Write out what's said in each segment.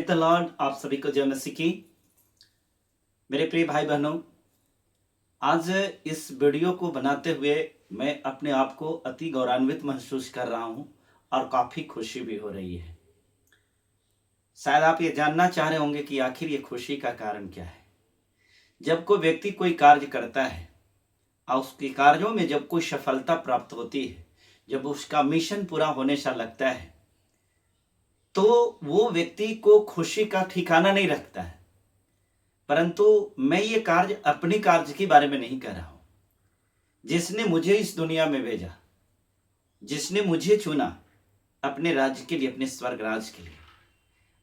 The Lord. आप सभी को जय मसीह की। मेरे प्रिय भाई बहनों, आज इस वीडियो को बनाते हुए मैं अपने आप को अति गौरवान्वित महसूस कर रहा हूं और काफ़ी खुशी भी हो रही है। शायद आप ये जानना चाह रहे होंगे कि आखिर ये खुशी का कारण क्या है। जब कोई व्यक्ति कोई कार्य करता है और उसके कार्यों में जब कोई सफलता प्राप्त होती है, जब उसका मिशन पूरा होने सा लगता है, तो वो व्यक्ति को खुशी का ठिकाना नहीं रखता है। परंतु मैं ये कार्य अपने कार्य के बारे में नहीं कर रहा हूं। जिसने मुझे इस दुनिया में भेजा, जिसने मुझे चुना अपने राज्य के लिए, अपने स्वर्ग राज्य के लिए,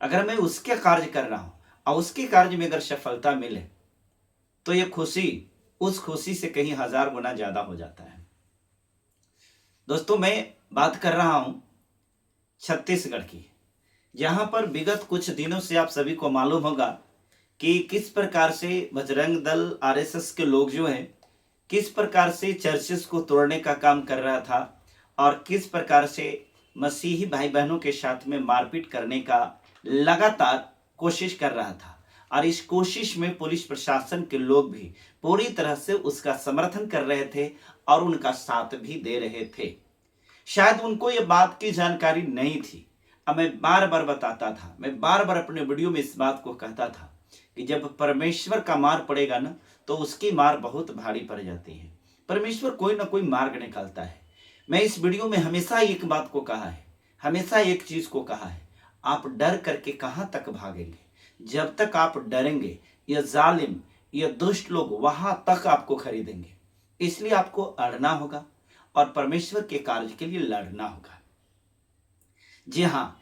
अगर मैं उसके कार्य कर रहा हूं और उसके कार्य में अगर सफलता मिले तो ये खुशी उस खुशी से कहीं 1000 गुना ज्यादा हो जाता है। दोस्तों, मैं बात कर रहा हूं छत्तीसगढ़ की, जहां पर विगत कुछ दिनों से आप सभी को मालूम होगा कि किस प्रकार से बजरंग दल, आरएसएस के लोग जो हैं, किस प्रकार से चर्चेस को तोड़ने का काम कर रहा था और किस प्रकार से मसीही भाई बहनों के साथ में मारपीट करने का लगातार कोशिश कर रहा था। और इस कोशिश में पुलिस प्रशासन के लोग भी पूरी तरह से उसका समर्थन कर रहे थे और उनका साथ भी दे रहे थे। शायद उनको ये बात की जानकारी नहीं थी। अब मैं बार बार बताता था, मैं बार बार अपने वीडियो में इस बात को कहता था कि जब परमेश्वर का मार पड़ेगा ना, तो उसकी मार बहुत भारी पड़ जाती है। परमेश्वर कोई ना कोई मार्ग निकालता है। मैं इस वीडियो में हमेशा एक बात को कहा है, हमेशा एक चीज को कहा है, आप डर करके कहां तक भागेंगे? जब तक आप डरेंगे, ये जालिम, ये दुष्ट लोग वहां तक आपको खरीदेंगे। इसलिए आपको अड़ना होगा और परमेश्वर के कार्य के लिए लड़ना होगा। जी हाँ,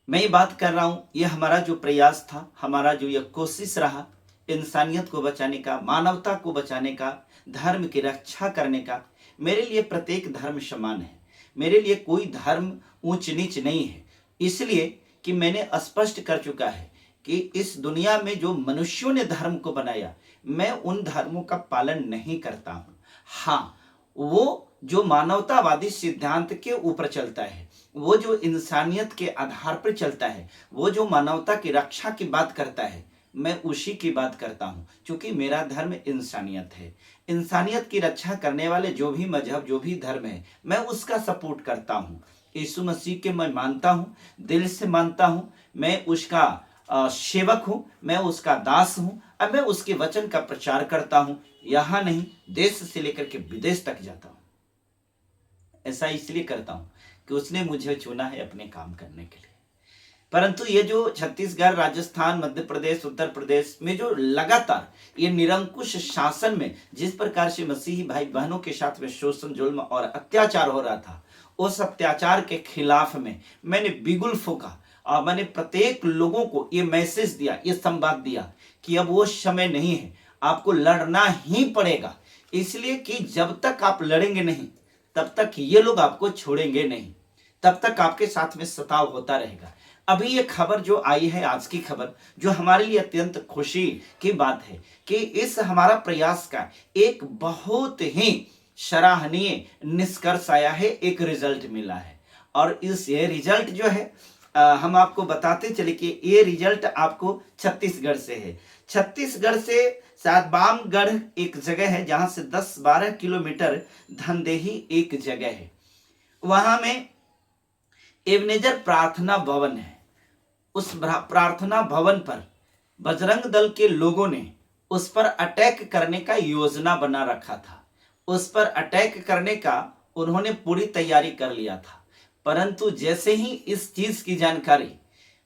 मैं ये बात कर रहा हूं, ये हमारा जो प्रयास था, हमारा जो ये कोशिश रहा इंसानियत को बचाने का, मानवता को बचाने का, धर्म की रक्षा करने का। मेरे लिए प्रत्येक धर्म समान है। मेरे लिए कोई धर्म ऊंच नीच नहीं है। इसलिए कि मैंने स्पष्ट कर चुका है कि इस दुनिया में जो मनुष्यों ने धर्म को बनाया, मैं उन धर्मों का पालन नहीं करता हूं। हाँ, वो जो मानवतावादी सिद्धांत के ऊपर चलता है, वो जो इंसानियत के आधार पर चलता है, वो जो मानवता की रक्षा की बात करता है, मैं उसी की बात करता हूं। क्योंकि मेरा धर्म इंसानियत है। इंसानियत की रक्षा करने वाले जो भी मजहब, जो भी धर्म है, मैं उसका सपोर्ट करता हूं। यीशु मसीह के मैं मानता हूं, दिल से मानता हूं। मैं उसका सेवक हूं, मैं उसका दास हूं। अब मैं उसके वचन का प्रचार करता हूं। यहां नहीं, देश से लेकर के विदेश तक जाता हूं। ऐसा इसलिए करता हूं कि उसने मुझे चुना है अपने काम करने के लिए। परंतु ये जो छत्तीसगढ़, राजस्थान, मध्य प्रदेश, उत्तर प्रदेश में जो लगातार ये निरंकुश शासन में जिस प्रकार से मसीही भाई बहनों के साथ में शोषण, जुल्म और अत्याचार हो रहा था, उस अत्याचार के खिलाफ में मैंने बिगुल फूका और मैंने प्रत्येक लोगों को ये मैसेज दिया, ये संवाद दिया कि अब वो समय नहीं है, आपको लड़ना ही पड़ेगा। इसलिए कि जब तक आप लड़ेंगे नहीं, तब तक ये लोग आपको छोड़ेंगे नहीं, तब तक आपके साथ में सताव होता रहेगा। अभी ये खबर जो आई है, आज की खबर, जो हमारे लिए अत्यंत खुशी की बात है कि इस हमारा प्रयास का एक बहुत ही सराहनीय निष्कर्ष आया है, एक रिजल्ट मिला है। और इस ये रिजल्ट जो है, हम आपको बताते चले कि ये रिजल्ट आपको छत्तीसगढ़ से है। छत्तीसगढ़ से सातबामगढ़ एक जगह है, जहां से 10-12 किलोमीटर धनदेही एक जगह है। वहां में एवनेजर प्रार्थना भवन है। उस प्रार्थना भवन पर बजरंग दल के लोगों ने उस पर अटैक करने का योजना बना रखा था। उस पर अटैक करने का उन्होंने पूरी तैयारी कर लिया था। परंतु जैसे ही इस चीज की जानकारी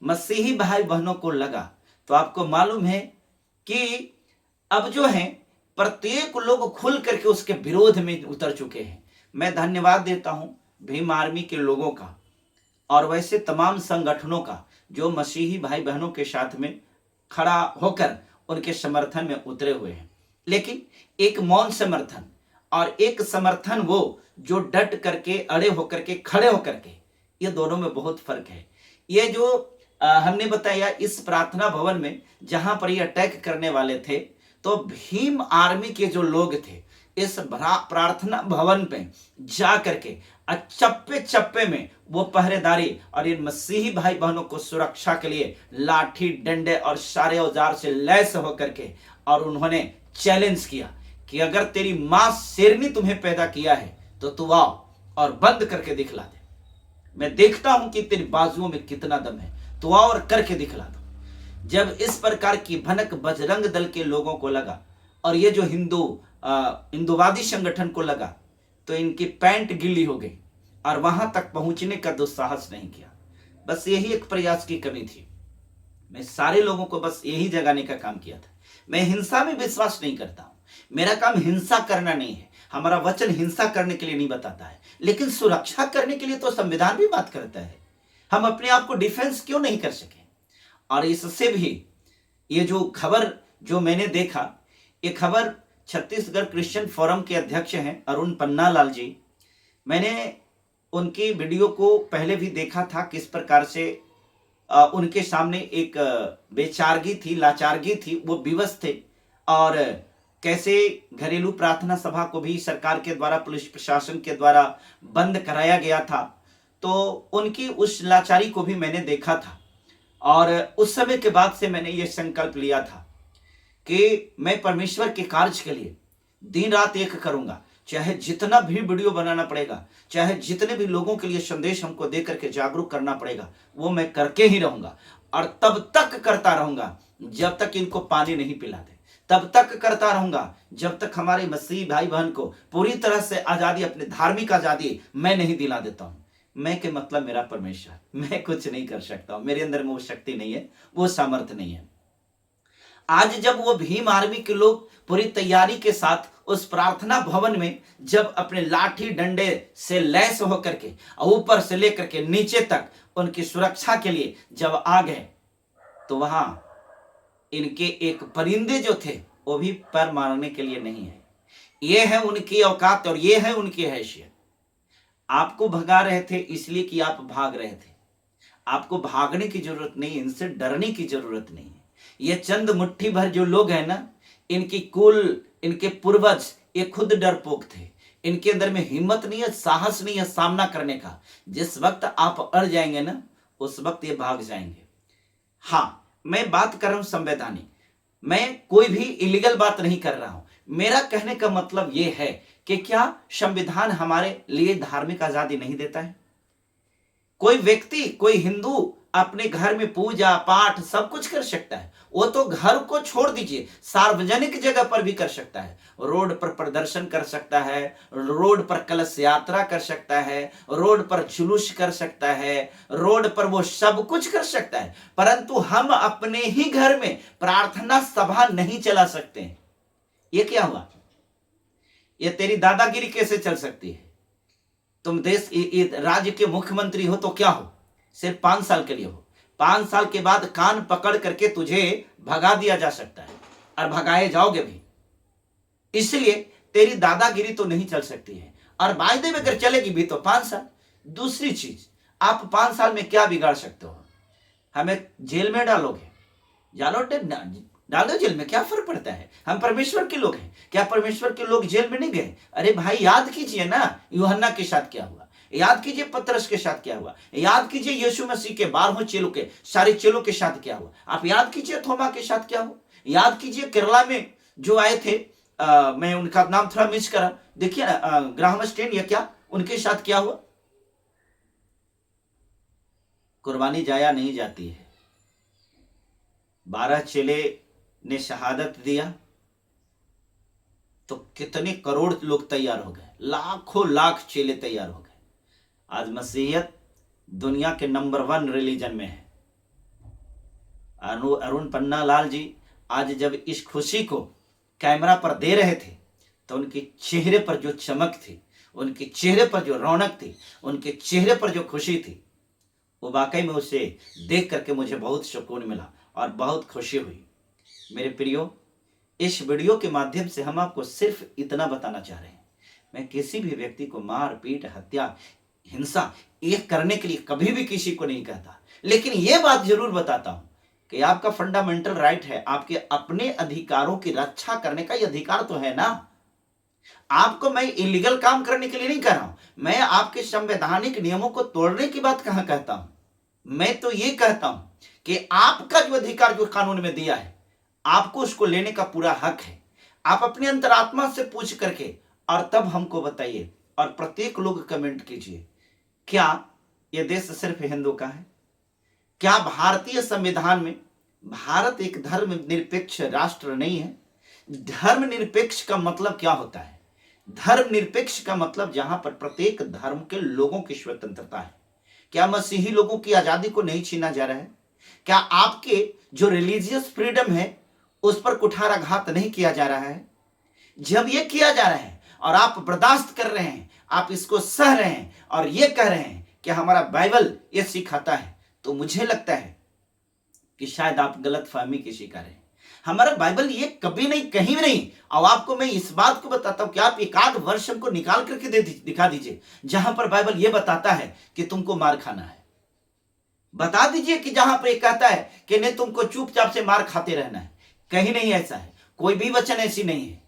मसीही भाई बहनों को लगा, तो आपको मालूम है कि अब जो है प्रत्येक लोग खुल करके उसके विरोध में उतर चुके हैं। मैं धन्यवाद देता हूं भीम आर्मी के लोगों का और वैसे तमाम संगठनों का जो मसीही भाई बहनों के साथ में खड़ा होकर उनके समर्थन में उतरे हुए हैं। लेकिन एक मौन समर्थन और एक समर्थन वो जो डट करके, अड़े होकर के, खड़े होकर के, ये दोनों में बहुत फर्क है। ये जो हमने बताया, इस प्रार्थना भवन में जहां पर ये अटैक करने वाले थे, तो भीम आर्मी के जो लोग थे इस प्रार्थना भवन पे जा करके चप्पे चप्पे में वो पहरेदारी और इन मसीही भाई बहनों को सुरक्षा के लिए लाठी डंडे और सारे औजार से लैस होकर के, और उन्होंने चैलेंज किया कि अगर तेरी मां शेरनी तुम्हें पैदा किया है तो तू आओ और बंद करके दिखला दे। मैं देखता हूं कि तेरी बाजुओं में कितना दम है, तू आओ और करके दिखला दो। जब इस प्रकार की भनक बजरंग दल के लोगों को लगा और ये जो हिंदूवादी संगठन को लगा, तो इनकी पैंट गिल्ली हो गई और वहां तक पहुंचने का दुस्साहस नहीं किया। बस यही एक प्रयास की कमी थी। मैं सारे लोगों को बस यही जगाने का काम किया था। मैं हिंसा में विश्वास नहीं करता हूं। मेरा काम हिंसा करना नहीं है। हमारा वचन हिंसा करने के लिए नहीं बताता है, लेकिन सुरक्षा करने के लिए तो संविधान भी बात करता है। हम अपने आप को डिफेंस क्यों नहीं कर सके? और इससे भी ये जो खबर जो मैंने देखा, ये खबर छत्तीसगढ़ क्रिश्चियन फोरम के अध्यक्ष हैं अरुण पन्नालाल जी। मैंने उनकी वीडियो को पहले भी देखा था, किस प्रकार से उनके सामने एक बेचारगी थी, लाचारगी थी, वो विवश थे, और कैसे घरेलू प्रार्थना सभा को भी सरकार के द्वारा, पुलिस प्रशासन के द्वारा बंद कराया गया था। तो उनकी उस लाचारी को भी मैंने देखा था, और उस समय के बाद से मैंने ये संकल्प लिया था कि मैं परमेश्वर के कार्य के लिए दिन रात एक करूंगा, चाहे जितना भी वीडियो बनाना पड़ेगा, चाहे जितने भी लोगों के लिए संदेश हमको दे करके जागरूक करना पड़ेगा, वो मैं करके ही रहूंगा। और तब तक करता रहूंगा जब तक इनको पानी नहीं पिला दे, तब तक करता रहूंगा जब तक हमारे मसीह भाई बहन को पूरी तरह से आजादी, अपनी धार्मिक आजादी मैं नहीं दिला देता हूं। मैं के मतलब मेरा परमेश्वर, मैं कुछ नहीं कर सकता हूं, मेरे अंदर में वो शक्ति नहीं है, वो सामर्थ्य नहीं है। आज जब वो भीम आर्मी के लोग पूरी तैयारी के साथ उस प्रार्थना भवन में जब अपने लाठी डंडे से लैस होकर के ऊपर से लेकर के नीचे तक उनकी सुरक्षा के लिए जब आ गए, तो वहां इनके एक परिंदे जो थे वो भी पैर मारने के लिए नहीं है। ये है उनकी औकात और ये है उनकी हैसियत। आपको भगा रहे थे इसलिए कि आप भाग रहे थे। आपको भागने की जरूरत नहीं, इनसे डरने की जरूरत नहीं है। ये चंद मुट्ठी भर जो लोग हैं ना, इनकी कुल, इनके पूर्वज ये खुद डरपोक थे। इनके अंदर में हिम्मत नहीं है, साहस नहीं है सामना करने का। जिस वक्त आप अड़ जाएंगे ना, उस वक्त ये भाग जाएंगे। हाँ, मैं बात कर रहा हूं संवैधानिक, मैं कोई भी इलीगल बात नहीं कर रहा हूं। मेरा कहने का मतलब यह है कि क्या संविधान हमारे लिए धार्मिक आजादी नहीं देता है? कोई व्यक्ति, कोई हिंदू अपने घर में पूजा पाठ सब कुछ कर सकता है। वो तो घर को छोड़ दीजिए, सार्वजनिक जगह पर भी कर सकता है। रोड पर प्रदर्शन कर सकता है, रोड पर कलश यात्रा कर सकता है, रोड पर जुलूस कर सकता है, रोड पर वो सब कुछ कर सकता है। परंतु हम अपने ही घर में प्रार्थना सभा नहीं चला सकते हैं। ये क्या हुआ? ये तेरी दादागिरी कैसे चल सकती है? तुम देश राज्य के मुख्यमंत्री हो तो क्या हो? सिर्फ 5 साल के लिए हो। 5 साल के बाद कान पकड़ करके तुझे भगा दिया जा सकता है, और भगाए जाओगे भी। इसलिए तेरी दादागिरी तो नहीं चल सकती है, और वायदे में अगर चलेगी भी तो 5 साल। दूसरी चीज, आप 5 साल में क्या बिगाड़ सकते हो? हमें जेल में डालोगे, डालो जेल में, क्या फर्क पड़ता है? हम परमेश्वर के लोग हैं। क्या परमेश्वर के लोग जेल में नहीं गए? अरे भाई, याद कीजिए ना यूहन्ना के साथ क्या हुआ, याद कीजिए पतरस के साथ क्या हुआ, याद कीजिए यीशु मसीह के 12 चेलों के, सारे चेलों के साथ क्या हुआ। आप याद कीजिए थोमा के साथ क्या हुआ, याद कीजिए केरला में जो आए थे, मैं उनका नाम थोड़ा मिस करा, देखिए ना, ग्राहम स्टेन या क्या, उनके साथ क्या हुआ। कुर्बानी जाया नहीं जाती है। 12 चेले ने शहादत दिया तो कितने करोड़ लोग तैयार हो गए, लाखों लाख चेले तैयार हो गए। आज मसीहियत दुनिया के नंबर 1 रिलीजन में है। अरुण पन्नालाल जी आज जब इस खुशी को कैमरा पर दे रहे थे, तो उनके चेहरे पर जो चमक थी, उनके चेहरे पर जो रौनक थी, उनके चेहरे पर जो खुशी थी, वो वाकई में उसे देख करके मुझे बहुत सुकून मिला और बहुत खुशी हुई। मेरे प्रियो, इस वीडियो के माध्यम से हम आपको सिर्फ इतना बताना चाह रहे हैं, मैं किसी भी व्यक्ति को मार पीट, हत्या, हिंसा ये करने के लिए कभी भी किसी को नहीं कहता, लेकिन यह बात जरूर बताता हूं कि आपका फंडामेंटल राइट है, आपके अपने अधिकारों की रक्षा करने का ये अधिकार तो है ना। आपको मैं इलीगल काम करने के लिए नहीं कह रहा हूं, मैं आपके संवैधानिक नियमों को तोड़ने की बात कहां कहता हूं। मैं तो ये कहता हूं कि आपका जो अधिकार जो कानून में दिया है, आपको उसको लेने का पूरा हक है। आप अपने अंतरात्मा से पूछ करके और तब हमको बताइए, और प्रत्येक लोग कमेंट कीजिए, क्या यह देश सिर्फ हिंदू का है? क्या भारतीय संविधान में भारत एक धर्म निरपेक्ष राष्ट्र नहीं है? धर्म निरपेक्ष का मतलब क्या होता है? धर्म निरपेक्ष का मतलब जहां पर प्रत्येक धर्म के लोगों की स्वतंत्रता है। क्या मसीही लोगों की आजादी को नहीं छीना जा रहा है? क्या आपके जो रिलीजियस फ्रीडम है उस पर कुठाराघात नहीं किया जा रहा है? जब यह किया जा रहा है और आप बर्दाश्त कर रहे हैं, आप इसको सह रहे हैं और यह कह रहे हैं कि हमारा बाइबल यह सिखाता है, तो मुझे लगता है कि शायद आप गलत फहमी के शिकार हैं। हमारा बाइबल ये कभी नहीं, कहीं भी नहीं। और आपको मैं इस बात को बताता हूं कि आप एक आध वर्ष हमको निकाल करके दिखा दीजिए जहां पर बाइबल ये बताता है कि तुमको मार खाना है। बता दीजिए कि जहां पर ये कहता है कि नहीं, तुमको चुपचाप से मार खाते रहना है। कहीं नहीं ऐसा है, कोई भी वचन ऐसी नहीं है।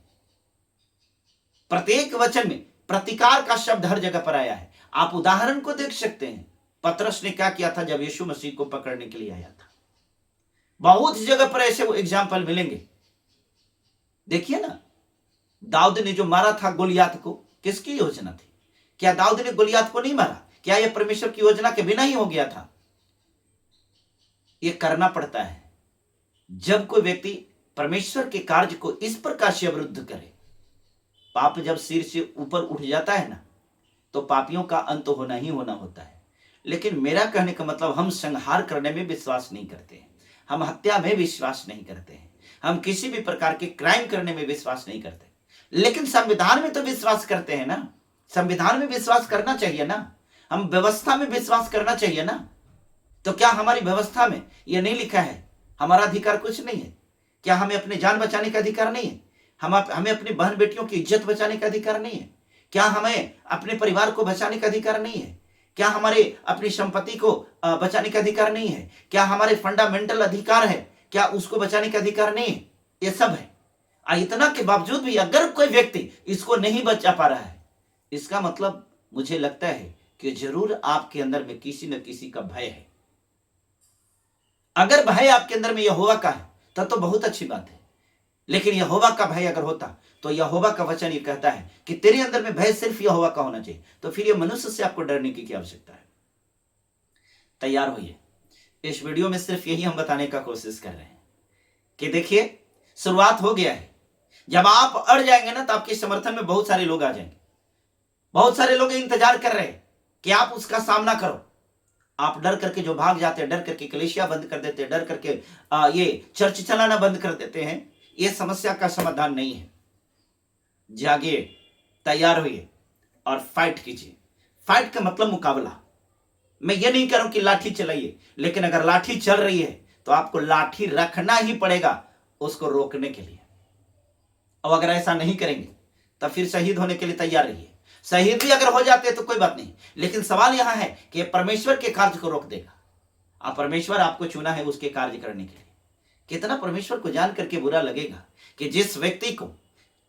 प्रत्येक वचन में प्रतिकार का शब्द हर जगह पर आया है। आप उदाहरण को देख सकते हैं, पतरस ने क्या किया था जब यीशु मसीह को पकड़ने के लिए आया था। बहुत जगह पर ऐसे एग्जाम्पल मिलेंगे। देखिए ना, दाऊद ने जो मारा था गोलियात को, किसकी योजना थी? क्या दाऊद ने गोलियात को नहीं मारा? क्या यह परमेश्वर की योजना के बिना ही हो गया था? यह करना पड़ता है जब कोई व्यक्ति परमेश्वर के कार्य को इस प्रकार से अवरुद्ध करे। पाप जब सिर से ऊपर उठ जाता है ना, तो पापियों का अंत होना ही होना होता है। लेकिन मेरा कहने का मतलब, हम संहार करने में विश्वास नहीं करते हैं, हम हत्या में विश्वास नहीं करते हैं, हम किसी भी प्रकार के क्राइम करने में विश्वास नहीं करते। लेकिन संविधान में तो विश्वास करते हैं ना। संविधान में विश्वास करना चाहिए ना। हम व्यवस्था में विश्वास करना चाहिए ना। तो क्या हमारी व्यवस्था में यह नहीं लिखा है हमारा अधिकार कुछ नहीं है? क्या हमें अपनी जान बचाने का अधिकार नहीं है? हमें अपनी बहन बेटियों की इज्जत बचाने का अधिकार नहीं है? क्या हमें अपने परिवार को बचाने का अधिकार नहीं है? क्या हमारे अपनी संपत्ति को बचाने का अधिकार नहीं है? क्या हमारे फंडामेंटल अधिकार है, क्या उसको बचाने का अधिकार नहीं है? ये सब है। इतना के बावजूद भी अगर कोई व्यक्ति इसको नहीं बचा पा रहा है, इसका मतलब मुझे लगता है कि जरूर आपके अंदर में किसी न किसी का भय है। अगर भय आपके अंदर में यहोवा का है तब तो बहुत अच्छी बात है। लेकिन यहोवा का भय अगर होता तो यहोवा का वचन ये कहता है कि तेरे अंदर में भय सिर्फ यहोवा का होना चाहिए। तो फिर ये मनुष्य से आपको डरने की क्या आवश्यकता है? तैयार होइए। इस वीडियो में सिर्फ यही हम बताने का कोशिश कर रहे हैं कि देखिए, शुरुआत हो गया है। जब आप अड़ जाएंगे ना, तो आपके समर्थन में बहुत सारे लोग आ जाएंगे। बहुत सारे लोग इंतजार कर रहे हैं कि आप उसका सामना करो। आप डर करके जो भाग जाते हैं, डर करके कलीसिया बंद कर देते हैं, डर करके ये चर्च चलाना बंद कर देते हैं, ये समस्या का समाधान नहीं है। जागिए, तैयार होइए और फाइट कीजिए। फाइट का मतलब मुकाबला। मैं ये नहीं कह रहा हूं कि लाठी चलाइए, लेकिन अगर लाठी चल रही है तो आपको लाठी रखना ही पड़ेगा उसको रोकने के लिए। और अगर ऐसा नहीं करेंगे तब फिर शहीद होने के लिए तैयार रहिए। शहीद भी अगर हो जाते हैं तो कोई बात नहीं, लेकिन सवाल यहां है कि परमेश्वर के कार्य को रोक देगा। आप परमेश्वर आपको चुना है उसके कार्य करने के लिए। कितना परमेश्वर को जान करके बुरा लगेगा कि जिस व्यक्ति को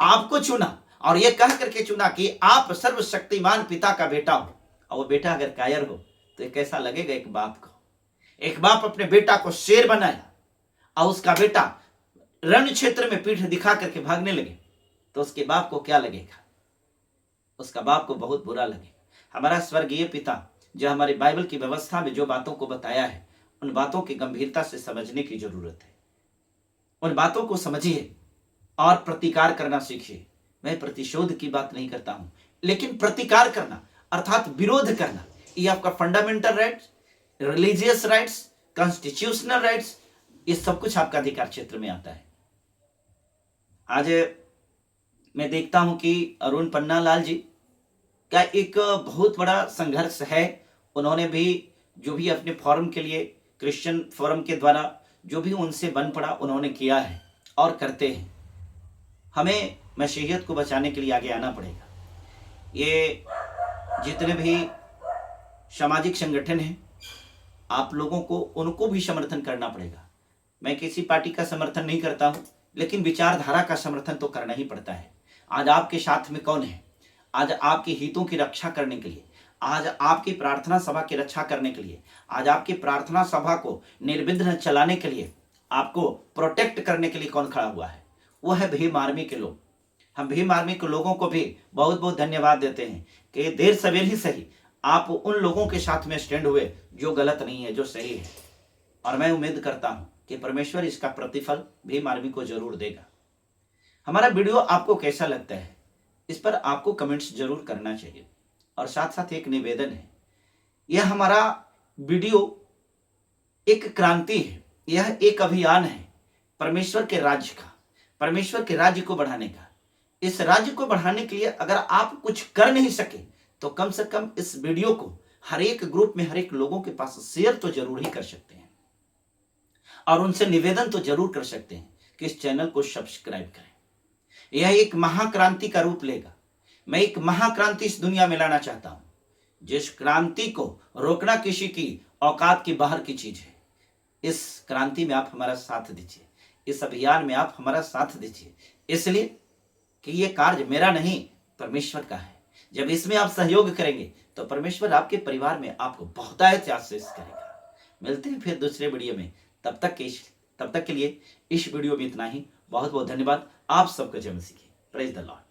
आपको चुना और यह कह करके चुना कि आप सर्वशक्तिमान पिता का बेटा हो, और वो बेटा अगर कायर हो तो कैसा लगेगा एक बाप को? एक बाप अपने बेटा को शेर बनाया और उसका बेटा रण क्षेत्र में पीठ दिखा करके भागने लगे, तो उसके बाप को क्या लगेगा? उसका बाप को बहुत बुरा लगेगा। हमारा स्वर्गीय पिता जो हमारी बाइबल की व्यवस्था में जो बातों को बताया है, उन बातों की गंभीरता से समझने की जरूरत है। उन बातों को समझिए और प्रतिकार करना सीखिए। मैं प्रतिशोध की बात नहीं करता हूं, लेकिन प्रतिकार करना अर्थात विरोध करना, ये आपका fundamental rights, religious rights, constitutional rights, ये सब कुछ आपका अधिकार क्षेत्र में आता है। आज मैं देखता हूं कि अरुण पन्नालाल जी का एक बहुत बड़ा संघर्ष है। उन्होंने भी जो भी अपने फोरम के लिए, क्रिश्चियन फोरम के द्वारा जो भी उनसे बन पड़ा, उन्होंने किया है और करते हैं। हमें मसीहियत को बचाने के लिए आगे आना पड़ेगा। ये जितने भी सामाजिक संगठन हैं, आप लोगों को उनको भी समर्थन करना पड़ेगा। मैं किसी पार्टी का समर्थन नहीं करता हूं, लेकिन विचारधारा का समर्थन तो करना ही पड़ता है। आज आपके साथ में कौन है? आज आपके हितों की रक्षा करने के लिए, आज आपकी प्रार्थना सभा की रक्षा करने के लिए, आज आपकी प्रार्थना सभा को निर्विघ्न चलाने के लिए, आपको प्रोटेक्ट करने के लिए कौन खड़ा हुआ है? वो है भीम आर्मी के लोग। हम भीम आर्मी के लोगों को भी बहुत बहुत धन्यवाद देते हैं कि देर सवेर ही सही आप उन लोगों के साथ में स्टैंड हुए जो गलत नहीं है, जो सही है। और मैं उम्मीद करता हूं कि परमेश्वर इसका प्रतिफल भीम आर्मी को जरूर देगा। हमारा वीडियो आपको कैसा लगता है, इस पर आपको कमेंट्स जरूर करना चाहिए। और साथ साथ एक निवेदन है, यह हमारा वीडियो एक क्रांति है, यह एक अभियान है परमेश्वर के राज्य का, परमेश्वर के राज्य को बढ़ाने का। इस राज्य को बढ़ाने के लिए अगर आप कुछ कर नहीं सके तो कम से कम इस वीडियो को हर एक ग्रुप में, हर एक लोगों के पास शेयर तो जरूर ही कर सकते हैं और उनसे निवेदन तो जरूर कर सकते हैं कि इस चैनल को सब्सक्राइब करें। यह एक महाक्रांति का रूप लेगा। मैं एक महाक्रांति इस दुनिया में लाना चाहता हूं, जिस क्रांति को रोकना किसी की औकात की बाहर की चीज है। इस क्रांति में आप हमारा साथ दीजिए, इस अभियान में आप हमारा साथ दीजिए, इसलिए कि ये कार्य मेरा नहीं परमेश्वर का है। जब इसमें आप सहयोग करेंगे तो परमेश्वर आपके परिवार में आपको बहुतायत आशीष करेगा। मिलते हैं फिर दूसरे वीडियो में। तब तक के लिए इस वीडियो में इतना ही। बहुत बहुत धन्यवाद। आप सबको जय मसीह की। Praise the Lord.